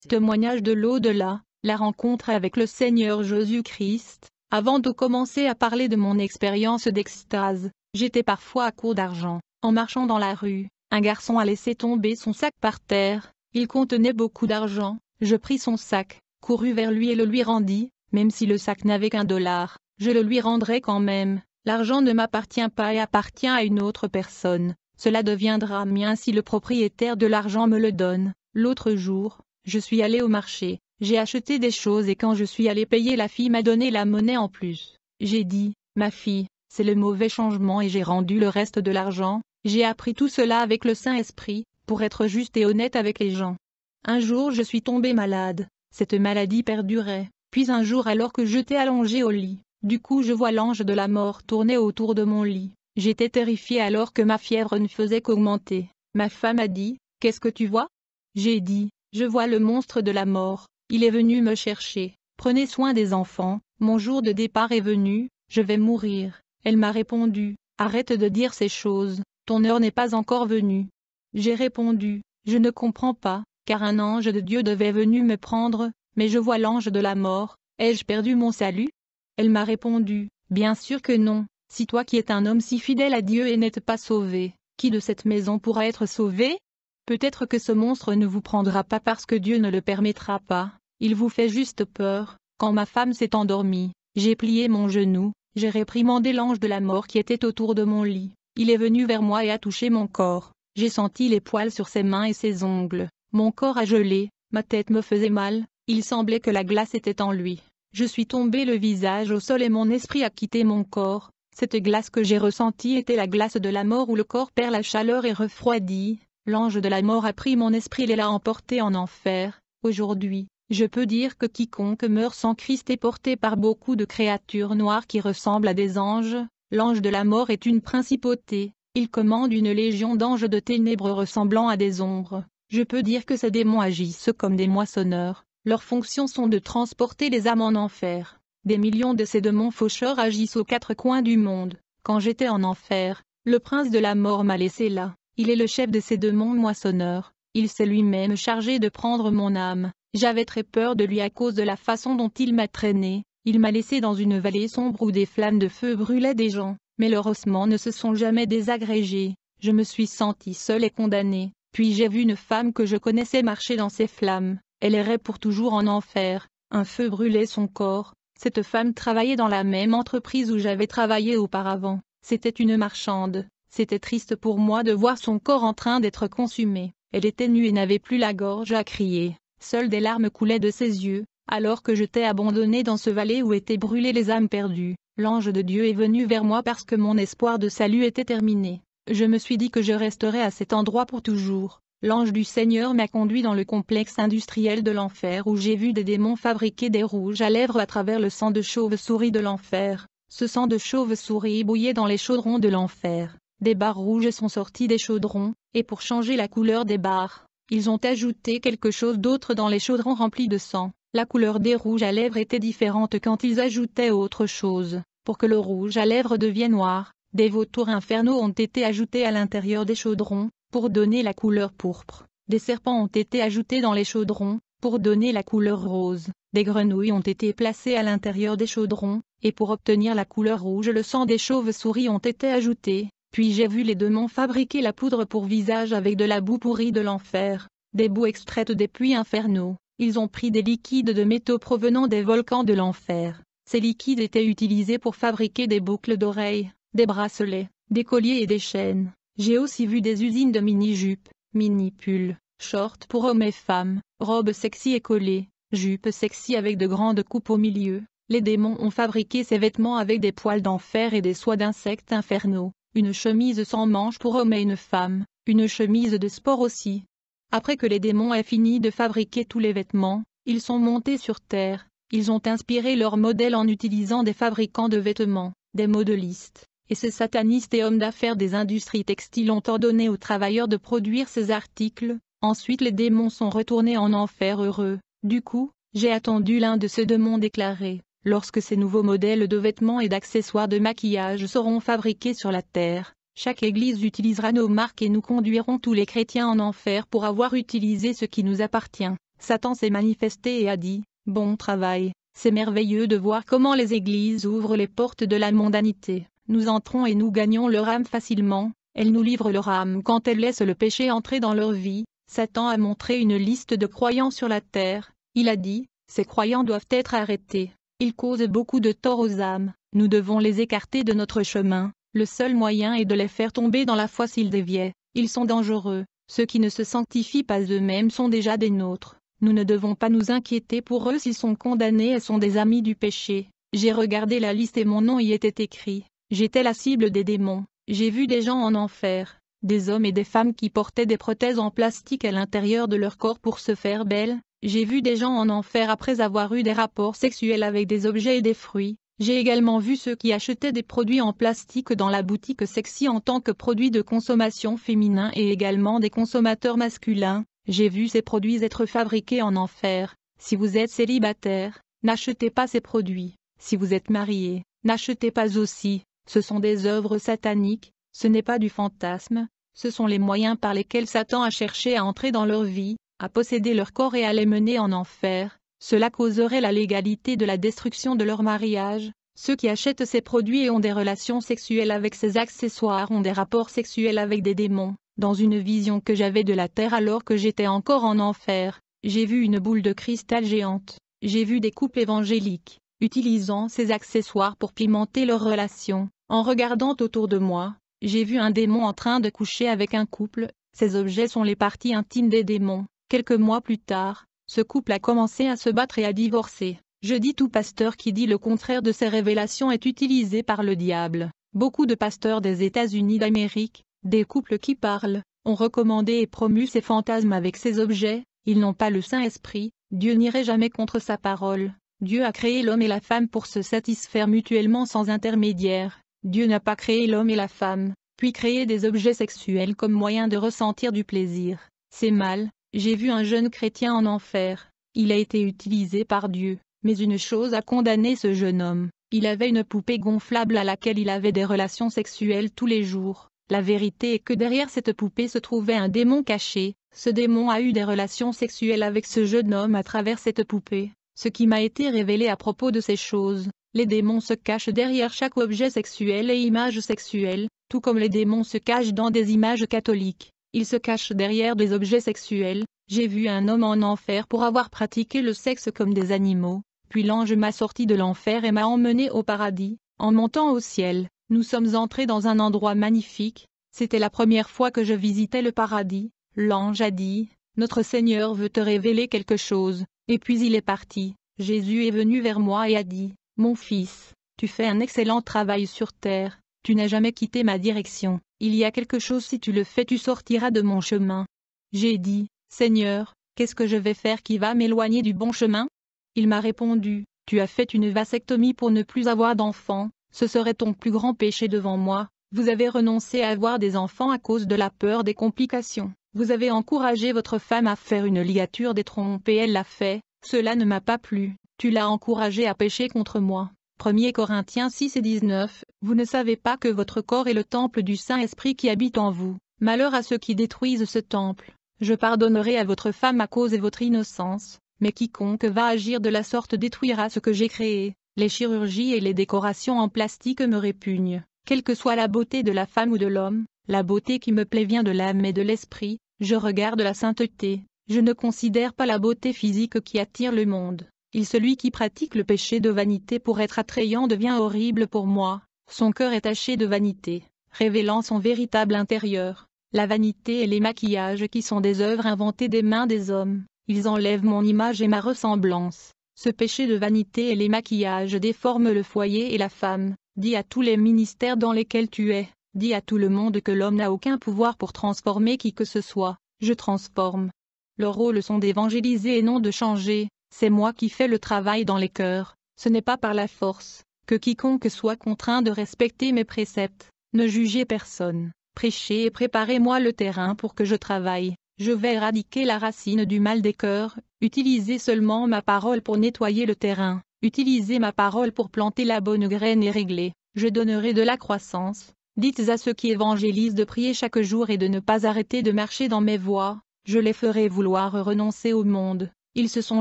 Témoignage de l'au-delà, la rencontre avec le Seigneur Jésus-Christ. Avant de commencer à parler de mon expérience d'extase, j'étais parfois à court d'argent. En marchant dans la rue, un garçon a laissé tomber son sac par terre. Il contenait beaucoup d'argent. Je pris son sac, courus vers lui et le lui rendis, même si le sac n'avait qu'un dollar, je le lui rendrai quand même. L'argent ne m'appartient pas et appartient à une autre personne. Cela deviendra mien si le propriétaire de l'argent me le donne. L'autre jour, je suis allé au marché, j'ai acheté des choses et quand je suis allé payer, la fille m'a donné la monnaie en plus. J'ai dit, ma fille, c'est le mauvais changement et j'ai rendu le reste de l'argent. J'ai appris tout cela avec le Saint-Esprit, pour être juste et honnête avec les gens. Un jour je suis tombé malade, cette maladie perdurait, puis un jour alors que j'étais allongé au lit, du coup je vois l'ange de la mort tourner autour de mon lit. J'étais terrifié alors que ma fièvre ne faisait qu'augmenter. Ma femme a dit, qu'est-ce que tu vois? J'ai dit, je vois le monstre de la mort, il est venu me chercher. Prenez soin des enfants, mon jour de départ est venu, je vais mourir. Elle m'a répondu, arrête de dire ces choses, ton heure n'est pas encore venue. J'ai répondu, je ne comprends pas, car un ange de Dieu devait venir me prendre, mais je vois l'ange de la mort, ai-je perdu mon salut? Elle m'a répondu, bien sûr que non, si toi qui es un homme si fidèle à Dieu et n'êtes pas sauvé, qui de cette maison pourra être sauvé? Peut-être que ce monstre ne vous prendra pas parce que Dieu ne le permettra pas, il vous fait juste peur. Quand ma femme s'est endormie, j'ai plié mon genou, j'ai réprimandé l'ange de la mort qui était autour de mon lit, il est venu vers moi et a touché mon corps, j'ai senti les poils sur ses mains et ses ongles, mon corps a gelé, ma tête me faisait mal, il semblait que la glace était en lui. Je suis tombé le visage au sol et mon esprit a quitté mon corps. Cette glace que j'ai ressentie était la glace de la mort où le corps perd la chaleur et refroidit. L'ange de la mort a pris mon esprit et l'a emporté en enfer. Aujourd'hui, je peux dire que quiconque meurt sans Christ est porté par beaucoup de créatures noires qui ressemblent à des anges. L'ange de la mort est une principauté. Il commande une légion d'anges de ténèbres ressemblant à des ombres. Je peux dire que ces démons agissent comme des moissonneurs. Leurs fonctions sont de transporter les âmes en enfer. Des millions de ces démons faucheurs agissent aux quatre coins du monde. Quand j'étais en enfer, le prince de la mort m'a laissé là. Il est le chef de ces démons moissonneurs. Il s'est lui-même chargé de prendre mon âme. J'avais très peur de lui à cause de la façon dont il m'a traîné. Il m'a laissé dans une vallée sombre où des flammes de feu brûlaient des gens, mais leurs ossements ne se sont jamais désagrégés. Je me suis senti seul et condamné. Puis j'ai vu une femme que je connaissais marcher dans ces flammes. Elle errait pour toujours en enfer. Un feu brûlait son corps. Cette femme travaillait dans la même entreprise où j'avais travaillé auparavant. C'était une marchande. C'était triste pour moi de voir son corps en train d'être consumé. Elle était nue et n'avait plus la gorge à crier. Seules des larmes coulaient de ses yeux, alors que j'étais abandonné dans ce vallée où étaient brûlées les âmes perdues. L'ange de Dieu est venu vers moi parce que mon espoir de salut était terminé. Je me suis dit que je resterais à cet endroit pour toujours. L'ange du Seigneur m'a conduit dans le complexe industriel de l'enfer où j'ai vu des démons fabriquer des rouges à lèvres à travers le sang de chauve-souris de l'enfer. Ce sang de chauve-souris bouillait dans les chaudrons de l'enfer. Des barres rouges sont sorties des chaudrons, et pour changer la couleur des barres, ils ont ajouté quelque chose d'autre dans les chaudrons remplis de sang. La couleur des rouges à lèvres était différente quand ils ajoutaient autre chose. Pour que le rouge à lèvres devienne noir, des vautours infernaux ont été ajoutés à l'intérieur des chaudrons, pour donner la couleur pourpre. Des serpents ont été ajoutés dans les chaudrons, pour donner la couleur rose. Des grenouilles ont été placées à l'intérieur des chaudrons, et pour obtenir la couleur rouge le sang des chauves-souris ont été ajoutés. Puis j'ai vu les démons fabriquer la poudre pour visage avec de la boue pourrie de l'enfer, des boues extraites des puits infernaux. Ils ont pris des liquides de métaux provenant des volcans de l'enfer. Ces liquides étaient utilisés pour fabriquer des boucles d'oreilles, des bracelets, des colliers et des chaînes. J'ai aussi vu des usines de mini-jupes, mini-pulls, shorts pour hommes et femmes, robes sexy et collées, jupes sexy avec de grandes coupes au milieu. Les démons ont fabriqué ces vêtements avec des poils d'enfer et des soies d'insectes infernaux. Une chemise sans manches pour homme et une femme, une chemise de sport aussi. Après que les démons aient fini de fabriquer tous les vêtements, ils sont montés sur terre, ils ont inspiré leurs modèles en utilisant des fabricants de vêtements, des modélistes, et ces satanistes et hommes d'affaires des industries textiles ont ordonné aux travailleurs de produire ces articles. Ensuite les démons sont retournés en enfer heureux. Du coup, j'ai attendu l'un de ces démons déclarer. Lorsque ces nouveaux modèles de vêtements et d'accessoires de maquillage seront fabriqués sur la terre, chaque église utilisera nos marques et nous conduirons tous les chrétiens en enfer pour avoir utilisé ce qui nous appartient. Satan s'est manifesté et a dit, « Bon travail, c'est merveilleux de voir comment les églises ouvrent les portes de la mondanité. Nous entrons et nous gagnons leur âme facilement, elles nous livrent leur âme quand elles laissent le péché entrer dans leur vie. » Satan a montré une liste de croyants sur la terre, il a dit, « Ces croyants doivent être arrêtés. Ils causent beaucoup de tort aux âmes, nous devons les écarter de notre chemin. Le seul moyen est de les faire tomber dans la foi s'ils déviaient. Ils sont dangereux, ceux qui ne se sanctifient pas eux-mêmes sont déjà des nôtres. Nous ne devons pas nous inquiéter pour eux s'ils sont condamnés et sont des amis du péché. » J'ai regardé la liste et mon nom y était écrit. J'étais la cible des démons. J'ai vu des gens en enfer, des hommes et des femmes qui portaient des prothèses en plastique à l'intérieur de leur corps pour se faire belles. J'ai vu des gens en enfer après avoir eu des rapports sexuels avec des objets et des fruits. J'ai également vu ceux qui achetaient des produits en plastique dans la boutique sexy en tant que produits de consommation féminin et également des consommateurs masculins. J'ai vu ces produits être fabriqués en enfer. Si vous êtes célibataire, n'achetez pas ces produits. Si vous êtes marié, n'achetez pas aussi. Ce sont des œuvres sataniques, ce n'est pas du fantasme, ce sont les moyens par lesquels Satan a cherché à entrer dans leur vie, à posséder leur corps et à les mener en enfer. Cela causerait la légalité de la destruction de leur mariage. Ceux qui achètent ces produits et ont des relations sexuelles avec ces accessoires ont des rapports sexuels avec des démons. Dans une vision que j'avais de la terre alors que j'étais encore en enfer, j'ai vu une boule de cristal géante. J'ai vu des couples évangéliques utilisant ces accessoires pour pimenter leurs relations. En regardant autour de moi, j'ai vu un démon en train de coucher avec un couple. Ces objets sont les parties intimes des démons. Quelques mois plus tard, ce couple a commencé à se battre et à divorcer. Je dis tout pasteur qui dit le contraire de ces révélations est utilisé par le diable. Beaucoup de pasteurs des États-Unis d'Amérique, des couples qui parlent, ont recommandé et promu ces fantasmes avec ces objets. Ils n'ont pas le Saint-Esprit. Dieu n'irait jamais contre sa parole. Dieu a créé l'homme et la femme pour se satisfaire mutuellement sans intermédiaire. Dieu n'a pas créé l'homme et la femme, puis créé des objets sexuels comme moyen de ressentir du plaisir. C'est mal. J'ai vu un jeune chrétien en enfer. Il a été utilisé par Dieu, mais une chose a condamné ce jeune homme. Il avait une poupée gonflable à laquelle il avait des relations sexuelles tous les jours. La vérité est que derrière cette poupée se trouvait un démon caché. Ce démon a eu des relations sexuelles avec ce jeune homme à travers cette poupée. Ce qui m'a été révélé à propos de ces choses, les démons se cachent derrière chaque objet sexuel et image sexuelle, tout comme les démons se cachent dans des images catholiques. Ils se cachent derrière des objets sexuels. J'ai vu un homme en enfer pour avoir pratiqué le sexe comme des animaux, puis l'ange m'a sorti de l'enfer et m'a emmené au paradis. En montant au ciel, nous sommes entrés dans un endroit magnifique. C'était la première fois que je visitais le paradis. L'ange a dit, « Notre Seigneur veut te révéler quelque chose. » Et puis il est parti. Jésus est venu vers moi et a dit, « Mon fils, tu fais un excellent travail sur terre, tu n'as jamais quitté ma direction. Il y a quelque chose si tu le fais tu sortiras de mon chemin. » J'ai dit, « Seigneur, qu'est-ce que je vais faire qui va m'éloigner du bon chemin ?» Il m'a répondu, « Tu as fait une vasectomie pour ne plus avoir d'enfants, ce serait ton plus grand péché devant moi. Vous avez renoncé à avoir des enfants à cause de la peur des complications. Vous avez encouragé votre femme à faire une ligature des trompes et elle l'a fait, cela ne m'a pas plu, tu l'as encouragée à pécher contre moi. » 1 Corinthiens 6 et 19, vous ne savez pas que votre corps est le temple du Saint-Esprit qui habite en vous. Malheur à ceux qui détruisent ce temple. Je pardonnerai à votre femme à cause de votre innocence, mais quiconque va agir de la sorte détruira ce que j'ai créé. Les chirurgies et les décorations en plastique me répugnent. Quelle que soit la beauté de la femme ou de l'homme, la beauté qui me plaît vient de l'âme et de l'esprit. Je regarde la sainteté. Je ne considère pas la beauté physique qui attire le monde. Celui qui pratique le péché de vanité pour être attrayant devient horrible pour moi. Son cœur est taché de vanité, révélant son véritable intérieur. La vanité et les maquillages qui sont des œuvres inventées des mains des hommes. Ils enlèvent mon image et ma ressemblance. Ce péché de vanité et les maquillages déforment le foyer et la femme. Dis à tous les ministères dans lesquels tu es. Dis à tout le monde que l'homme n'a aucun pouvoir pour transformer qui que ce soit. Je transforme. Leurs rôles sont d'évangéliser et non de changer. C'est moi qui fais le travail dans les cœurs. Ce n'est pas par la force. Que quiconque soit contraint de respecter mes préceptes. Ne jugez personne. Prêchez et préparez-moi le terrain pour que je travaille. Je vais éradiquer la racine du mal des cœurs. Utilisez seulement ma parole pour nettoyer le terrain. Utilisez ma parole pour planter la bonne graine et régler. Je donnerai de la croissance. Dites à ceux qui évangélisent de prier chaque jour et de ne pas arrêter de marcher dans mes voies. Je les ferai vouloir renoncer au monde. Ils se sont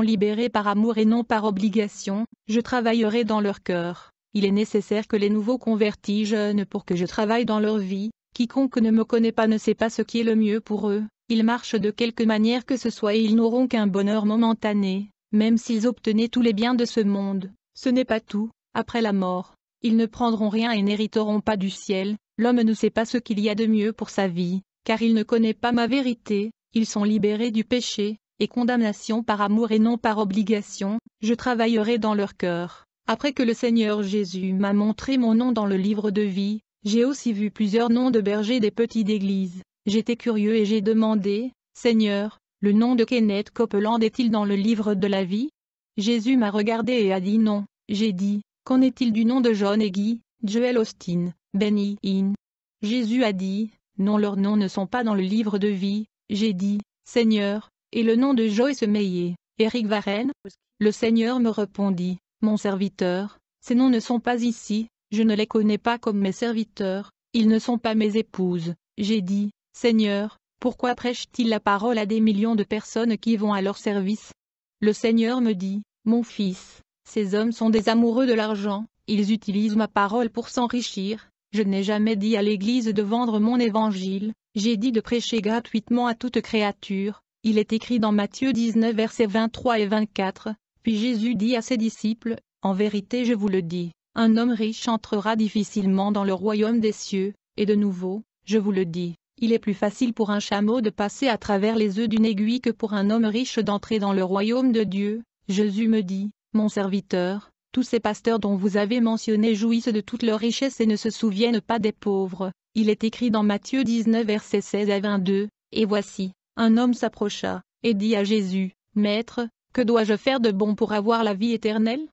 libérés par amour et non par obligation, je travaillerai dans leur cœur. Il est nécessaire que les nouveaux convertis jeûnent pour que je travaille dans leur vie. Quiconque ne me connaît pas ne sait pas ce qui est le mieux pour eux. Ils marchent de quelque manière que ce soit et ils n'auront qu'un bonheur momentané, même s'ils obtenaient tous les biens de ce monde. Ce n'est pas tout, après la mort. Ils ne prendront rien et n'hériteront pas du ciel. L'homme ne sait pas ce qu'il y a de mieux pour sa vie, car il ne connaît pas ma vérité. Ils sont libérés du péché et condamnation par amour et non par obligation. Je travaillerai dans leur cœur. Après que le Seigneur Jésus m'a montré mon nom dans le livre de vie, j'ai aussi vu plusieurs noms de bergers des petites églises. J'étais curieux et j'ai demandé, « Seigneur, le nom de Kenneth Copeland est-il dans le livre de la vie ?» Jésus m'a regardé et a dit non. J'ai dit, « Qu'en est-il du nom de John et Guy, Joel Austin, Benny Hinn ?» Jésus a dit, « Non, leurs noms ne sont pas dans le livre de vie. » J'ai dit, « Seigneur, et le nom de Joyce Meyer, Eric Varenne ?» Le Seigneur me répondit, « Mon serviteur, ces noms ne sont pas ici, je ne les connais pas comme mes serviteurs, ils ne sont pas mes épouses. » J'ai dit, « Seigneur, pourquoi prêchent-ils la parole à des millions de personnes qui vont à leur service ?» Le Seigneur me dit, « Mon fils, ces hommes sont des amoureux de l'argent, ils utilisent ma parole pour s'enrichir. Je n'ai jamais dit à l'Église de vendre mon évangile, j'ai dit de prêcher gratuitement à toute créature. » Il est écrit dans Matthieu 19 versets 23 et 24, puis Jésus dit à ses disciples, « En vérité je vous le dis, un homme riche entrera difficilement dans le royaume des cieux, et de nouveau, je vous le dis, il est plus facile pour un chameau de passer à travers les œufs d'une aiguille que pour un homme riche d'entrer dans le royaume de Dieu. » Jésus me dit, « Mon serviteur, tous ces pasteurs dont vous avez mentionné jouissent de toute leur richesse et ne se souviennent pas des pauvres. » Il est écrit dans Matthieu 19 versets 16 à 22, « Et voici, un homme s'approcha, et dit à Jésus, « Maître, que dois-je faire de bon pour avoir la vie éternelle ?»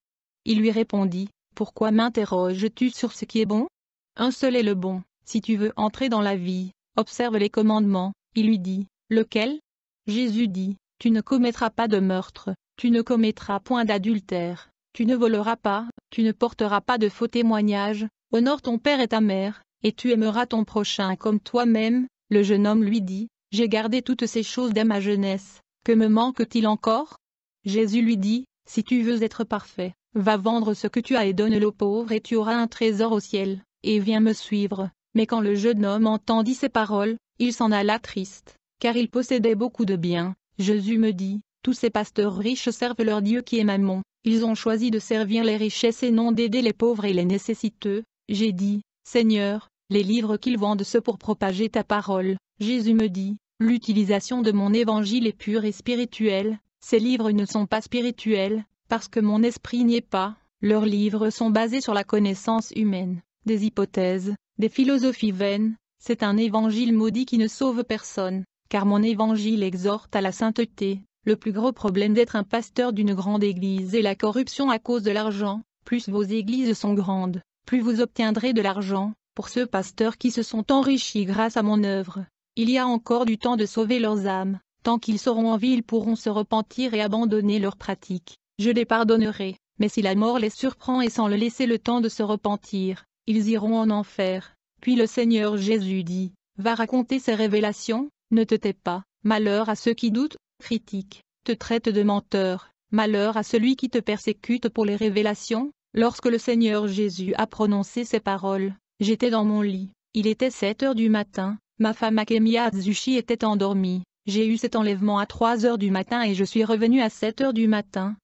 Il lui répondit, « Pourquoi m'interroges-tu sur ce qui est bon? Un seul est le bon, si tu veux entrer dans la vie, observe les commandements. » Il lui dit, « Lequel ?» Jésus dit, « Tu ne commettras pas de meurtre, tu ne commettras point d'adultère, tu ne voleras pas, tu ne porteras pas de faux témoignages, honore ton père et ta mère, et tu aimeras ton prochain comme toi-même. » Le jeune homme lui dit, « J'ai gardé toutes ces choses dès ma jeunesse, que me manque-t-il encore ?» Jésus lui dit, « Si tu veux être parfait, va vendre ce que tu as et donne-le aux pauvres et tu auras un trésor au ciel, et viens me suivre. » Mais quand le jeune homme entendit ces paroles, il s'en alla triste, car il possédait beaucoup de biens. Jésus me dit, « Tous ces pasteurs riches servent leur Dieu qui est Mammon, ils ont choisi de servir les richesses et non d'aider les pauvres et les nécessiteux. » J'ai dit, « Seigneur, les livres qu'ils vendent ceux pour propager ta parole. » Jésus me dit, « L'utilisation de mon évangile est pure et spirituelle. Ces livres ne sont pas spirituels, parce que mon esprit n'y est pas. Leurs livres sont basés sur la connaissance humaine, des hypothèses, des philosophies vaines. C'est un évangile maudit qui ne sauve personne, car mon évangile exhorte à la sainteté. » Le plus gros problème d'être un pasteur d'une grande église est la corruption à cause de l'argent. Plus vos églises sont grandes, plus vous obtiendrez de l'argent. Pour ceux pasteurs qui se sont enrichis grâce à mon œuvre, il y a encore du temps de sauver leurs âmes. Tant qu'ils seront en vie, ils pourront se repentir et abandonner leurs pratiques. Je les pardonnerai, mais si la mort les surprend et sans leur laisser le temps de se repentir, ils iront en enfer. Puis le Seigneur Jésus dit, « Va raconter ces révélations, ne te tais pas. Malheur à ceux qui doutent, critiquent, te traitent de menteur. Malheur à celui qui te persécute pour les révélations. » Lorsque le Seigneur Jésus a prononcé ces paroles, j'étais dans mon lit. Il était 7 heures du matin, ma femme Akemia Atsushi était endormie. J'ai eu cet enlèvement à 3 heures du matin et je suis revenu à 7 heures du matin.